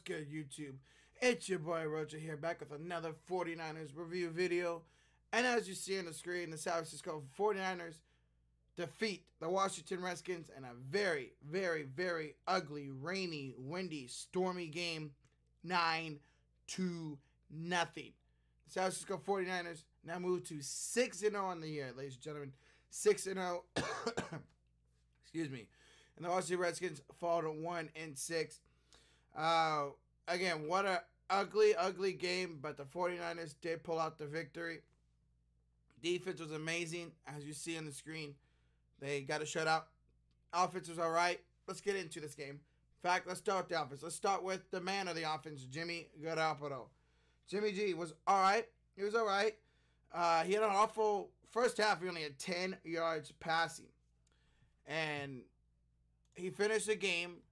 good, YouTube? It's your boy Roger here, back with another 49ers review video. And as you see on the screen, the San Francisco 49ers defeat the Washington Redskins in a very, very, very ugly, rainy, windy, stormy game, 9-0. The San Francisco 49ers now move to 6-0 on the year, ladies and gentlemen. 6-0. Excuse me. And the Washington Redskins fall to 1-6. Again, what a ugly game, but the 49ers did pull out the victory. Defense was amazing, as you see on the screen. They got a shutout. Offense was all right. Let's get into this game. In fact, let's start with the offense. Let's start with the man of the offense, Jimmy Garoppolo. Jimmy G was all right. He was all right. He had an awful first half. He only had 10 yards passing. And he finished the game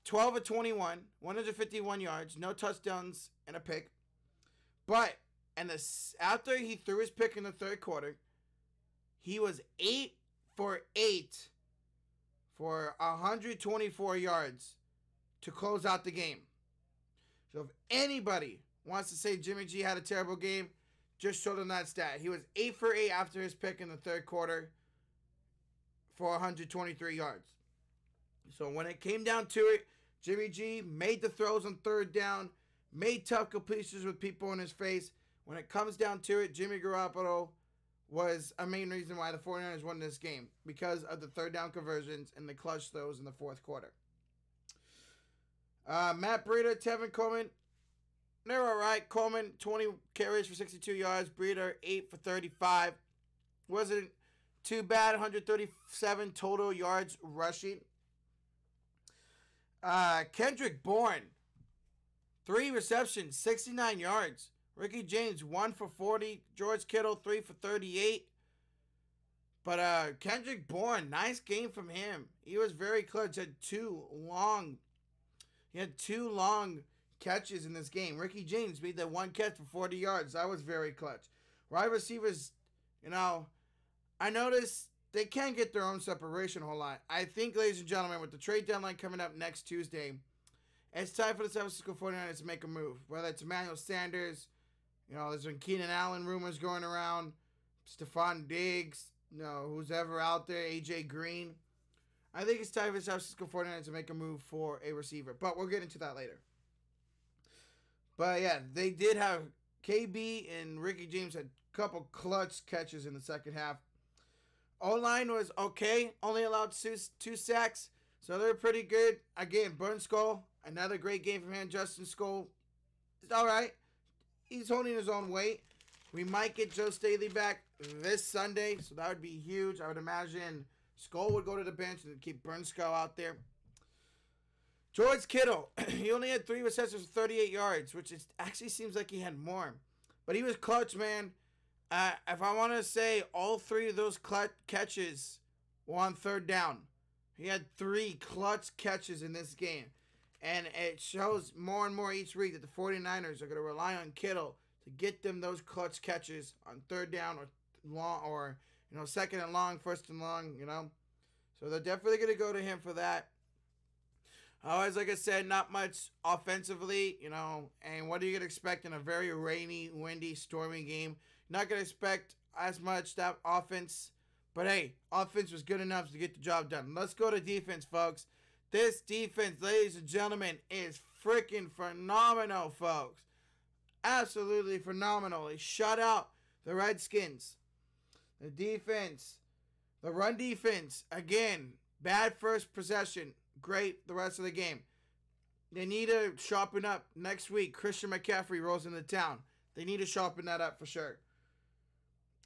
12 of 21, 151 yards, no touchdowns, and a pick. But after he threw his pick in the third quarter, he was 8 for 8 for 124 yards to close out the game. So if anybody wants to say Jimmy G had a terrible game, just show them that stat. He was 8 for 8 after his pick in the third quarter for 123 yards. So when it came down to it, Jimmy G made the throws on third down, made tough completions with people in his face. When it comes down to it, Jimmy Garoppolo was a main reason why the 49ers won this game, because of the third down conversions and the clutch throws in the fourth quarter. Matt Breida, Tevin Coleman, they're all right. Coleman, 20 carries for 62 yards. Breida, 8 for 35. Wasn't too bad, 137 total yards rushing. Kendrick Bourne, 3 receptions, 69 yards. Ricky James, 1 for 40. George Kittle, 3 for 38. But Kendrick Bourne, nice game from him. He was very clutch. He had two long catches in this game. Ricky James made that one catch for 40 yards. That was very clutch. Wide receivers, I noticed they can't get their own separation a whole lot. I think, ladies and gentlemen, with the trade deadline coming up next Tuesday, it's time for the San Francisco 49ers to make a move. Whether it's Emmanuel Sanders, there's been Keenan Allen rumors going around, Stephon Diggs, who's ever out there, AJ Green. I think it's time for the San Francisco 49ers to make a move for a receiver. But we'll get into that later. But yeah, they did have KB and Ricky James had a couple clutch catches in the second half. O-line was okay. Only allowed 2 sacks. So they're pretty good. Again, Burnskol, another great game from him. Justin Skol, it's all right. He's holding his own weight. We might get Joe Staley back this Sunday, so that would be huge. I would imagine Skol would go to the bench and keep Burnskol out there. George Kittle, he only had 3 receptions for 38 yards, which actually seems like he had more. But he was clutch, man. If I want to say, all 3 of those clutch catches were on third down. He had 3 clutch catches in this game. And it shows more and more each week that the 49ers are going to rely on Kittle to get them those clutch catches on third down or long, or second and long, first and long, So they're definitely going to go to him for that. Otherwise, like I said, not much offensively, and what are you going to expect in a very rainy, windy, stormy game? You're not going to expect as much that offense, but hey, offense was good enough to get the job done. Let's go to defense, folks. This defense, ladies and gentlemen, is freaking phenomenal, folks. Absolutely phenomenal. They shut out the Redskins. The defense, the run defense, again, bad first possession. Great the rest of the game. They need to sharpen up next week. Christian McCaffrey rolls into town. They need to sharpen that up for sure.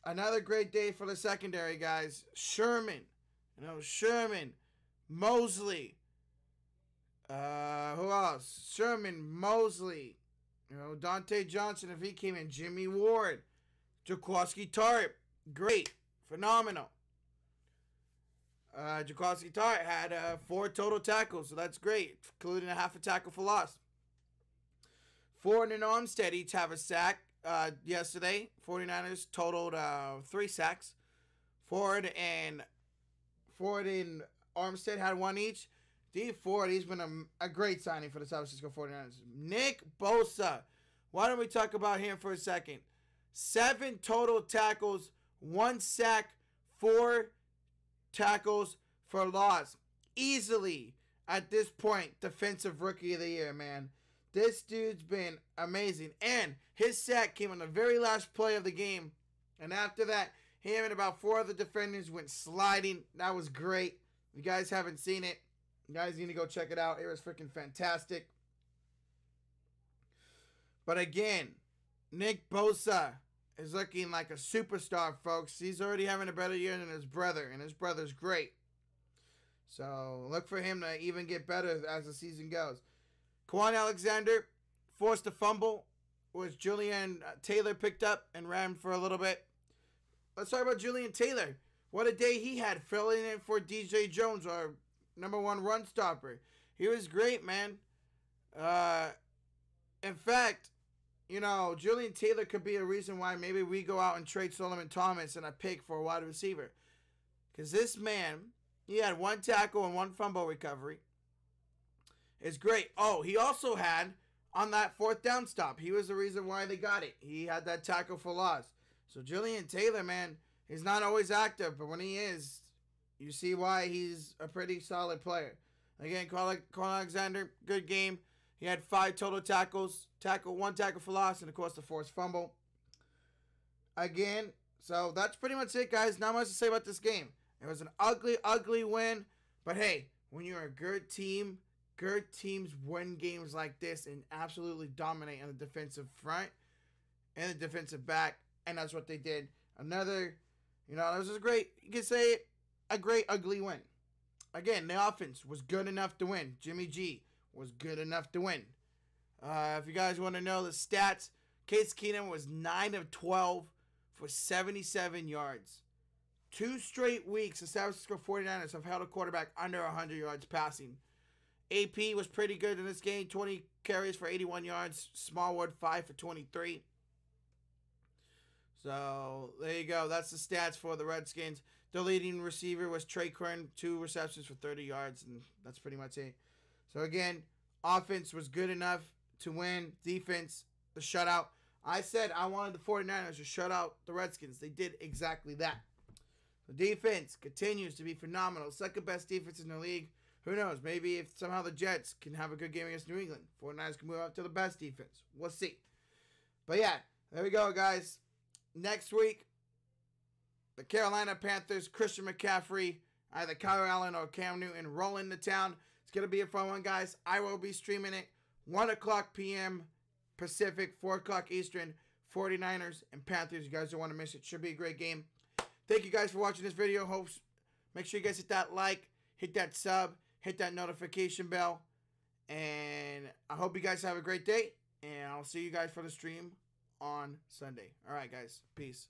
Another great day for the secondary, guys. Sherman. Sherman. Mosley. Who else? Sherman, Mosley. Dante Johnson, if he came in. Jimmy Ward. Jaquiski Tartt. Great. Phenomenal. Jaquiski Tartt had 4 total tackles, so that's great, including a half a tackle for loss. Ford and Armstead each have a sack yesterday. 49ers totaled 3 sacks. Ford and Armstead had 1 each. D Ford, he's been a great signing for the San Francisco 49ers. Nick Bosa. Why don't we talk about him for a second? 7 total tackles, 1 sack, 4 tackles for loss. Easily, at this point, defensive rookie of the year, man. This dude's been amazing. And his sack came on the very last play of the game. And after that, him and about 4 other defenders went sliding. That was great. If you guys haven't seen it, you guys need to go check it out. It was freaking fantastic. But again, Nick Bosa is looking like a superstar, folks. He's already having a better year than his brother, and his brother's great. So look for him to even get better as the season goes. Quan Alexander forced a fumble, which Julian Taylor picked up and ran for a little bit. Let's talk about Julian Taylor. What a day he had filling in for DJ Jones, our #1 run stopper. He was great, man. In fact, you know, Julian Taylor could be a reason why maybe we go out and trade Solomon Thomas and a pick for a wide receiver. Because this man, he had 1 tackle and 1 fumble recovery. It's great. Oh, he also had, on that 4th down stop, he was the reason why they got it. He had that tackle for loss. So Julian Taylor, man, he's not always active, but when he is, you see why he's a pretty solid player. Again, Quan Alexander, good game. He had 5 total tackles, 1 tackle for loss, and of course the forced fumble. Again, so that's pretty much it, guys. Not much to say about this game. It was an ugly, ugly win. But hey, when you're a good teams win games like this and absolutely dominate on the defensive front and the defensive back, and that's what they did. Another, you know, this was great. You can say it, a great, ugly win. Again, the offense was good enough to win. Jimmy G was good enough to win. If you guys want to know the stats, Case Keenum was 9 of 12 for 77 yards. 2 straight weeks, the San Francisco 49ers have held a quarterback under 100 yards passing. AP was pretty good in this game, 20 carries for 81 yards. Smallwood, 5 for 23. So, there you go. That's the stats for the Redskins. The leading receiver was Trey Quinn, 2 receptions for 30 yards, and that's pretty much it. So, again, offense was good enough to win. Defense, the shutout. I said I wanted the 49ers to shut out the Redskins. They did exactly that. The defense continues to be phenomenal. Second best defense in the league. Who knows? Maybe if somehow the Jets can have a good game against New England, 49ers can move up to the best defense. We'll see. But yeah, there we go, guys. Next week, the Carolina Panthers, Christian McCaffrey, either Kyle Allen or Cam Newton roll into town. It's going to be a fun one, guys. I will be streaming it 1 o'clock p.m. Pacific, 4 o'clock Eastern. 49ers and Panthers. You guys don't want to miss it. Should be a great game. Thank you guys for watching this video. Hopes. Make sure you guys hit that like, hit that sub, hit that notification bell. And I hope you guys have a great day. And I'll see you guys for the stream on Sunday. All right, guys. Peace.